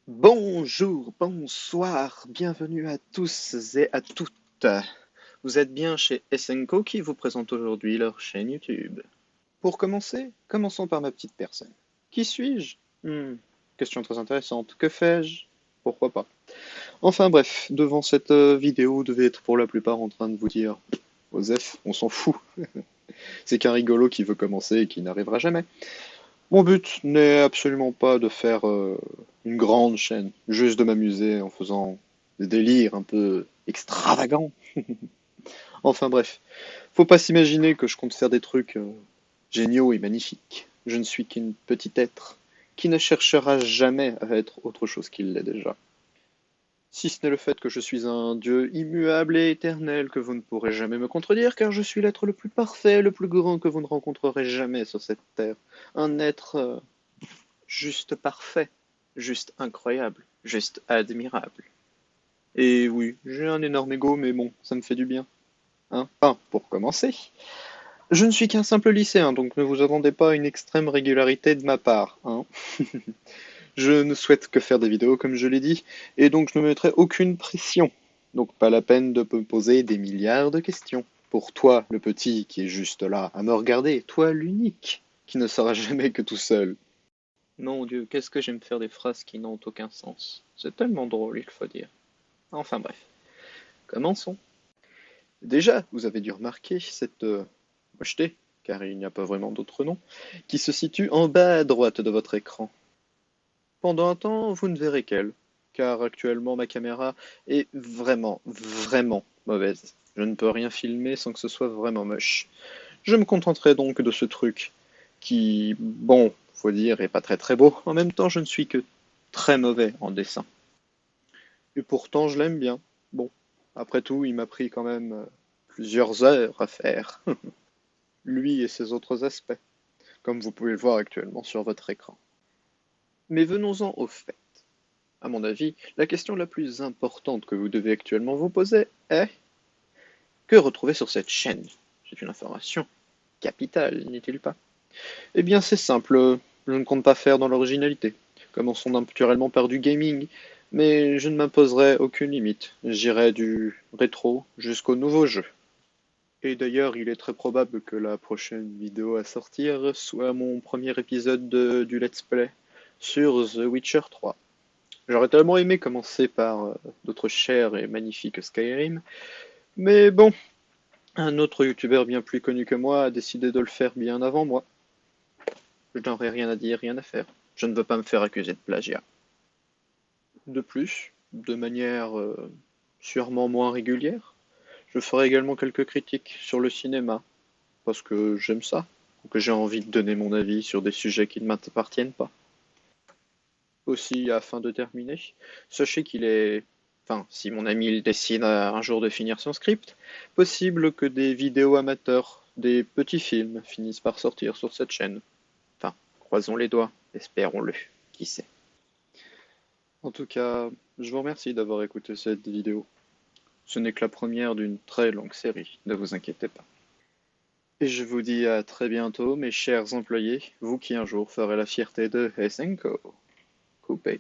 Bonjour, bonsoir, bienvenue à tous et à toutes. Vous êtes bien chez SNCO qui vous présente aujourd'hui leur chaîne YouTube. Pour commencer, commençons par ma petite personne. Qui suis-je? Question très intéressante. Que fais-je? Pourquoi pas? Enfin bref, devant cette vidéo, vous devez être pour la plupart en train de vous dire Osef, on s'en fout. C'est qu'un rigolo qui veut commencer et qui n'arrivera jamais. Mon but n'est absolument pas de faire une grande chaîne, juste de m'amuser en faisant des délires un peu extravagants. Enfin bref, faut pas s'imaginer que je compte faire des trucs géniaux et magnifiques. Je ne suis qu'une petite être qui ne cherchera jamais à être autre chose qu'il l'est déjà. Si ce n'est le fait que je suis un dieu immuable et éternel que vous ne pourrez jamais me contredire, car je suis l'être le plus parfait, le plus grand que vous ne rencontrerez jamais sur cette terre. Un être juste parfait, juste incroyable, juste admirable. Et oui, j'ai un énorme ego, mais bon, ça me fait du bien. Hein? Enfin, pour commencer, je ne suis qu'un simple lycéen, donc ne vous attendez pas à une extrême régularité de ma part. Hein? Je ne souhaite que faire des vidéos, comme je l'ai dit, et donc je ne me mettrai aucune pression. Donc pas la peine de me poser des milliards de questions. Pour toi, le petit qui est juste là à me regarder, toi l'unique qui ne sera jamais que tout seul. Mon Dieu, qu'est-ce que j'aime faire des phrases qui n'ont aucun sens. C'est tellement drôle, il faut dire. Enfin bref, commençons. Déjà, vous avez dû remarquer cette mocheté, car il n'y a pas vraiment d'autre nom, qui se situe en bas à droite de votre écran. Pendant un temps, vous ne verrez qu'elle, car actuellement ma caméra est vraiment, vraiment mauvaise. Je ne peux rien filmer sans que ce soit vraiment moche. Je me contenterai donc de ce truc qui, bon, faut dire, est pas très très beau. En même temps, je ne suis que très mauvais en dessin. Et pourtant, je l'aime bien. Bon, après tout, il m'a pris quand même plusieurs heures à faire. Lui et ses autres aspects, comme vous pouvez le voir actuellement sur votre écran. Mais venons-en au fait. À mon avis, la question la plus importante que vous devez actuellement vous poser est que retrouver sur cette chaîne? C'est une information capitale, n'est-il pas? Eh bien, c'est simple, je ne compte pas faire dans l'originalité. Commençons naturellement par du gaming, mais je ne m'imposerai aucune limite. J'irai du rétro jusqu'au nouveau jeu. Et d'ailleurs, il est très probable que la prochaine vidéo à sortir soit mon premier épisode du Let's Play sur The Witcher 3. J'aurais tellement aimé commencer par notre cher et magnifique Skyrim, mais bon, un autre youtubeur bien plus connu que moi a décidé de le faire bien avant moi. Je n'aurais rien à dire, rien à faire. Je ne veux pas me faire accuser de plagiat. De plus, de manière sûrement moins régulière, je ferai également quelques critiques sur le cinéma, parce que j'aime ça, ou que j'ai envie de donner mon avis sur des sujets qui ne m'appartiennent pas. Aussi, afin de terminer, sachez qu'il est, enfin, si mon ami il décide un jour de finir son script, possible que des vidéos amateurs, des petits films finissent par sortir sur cette chaîne. Enfin, croisons les doigts, espérons-le, qui sait. En tout cas, je vous remercie d'avoir écouté cette vidéo. Ce n'est que la première d'une très longue série, ne vous inquiétez pas. Et je vous dis à très bientôt, mes chers employés, vous qui un jour ferez la fierté de Hesenko. Coupé.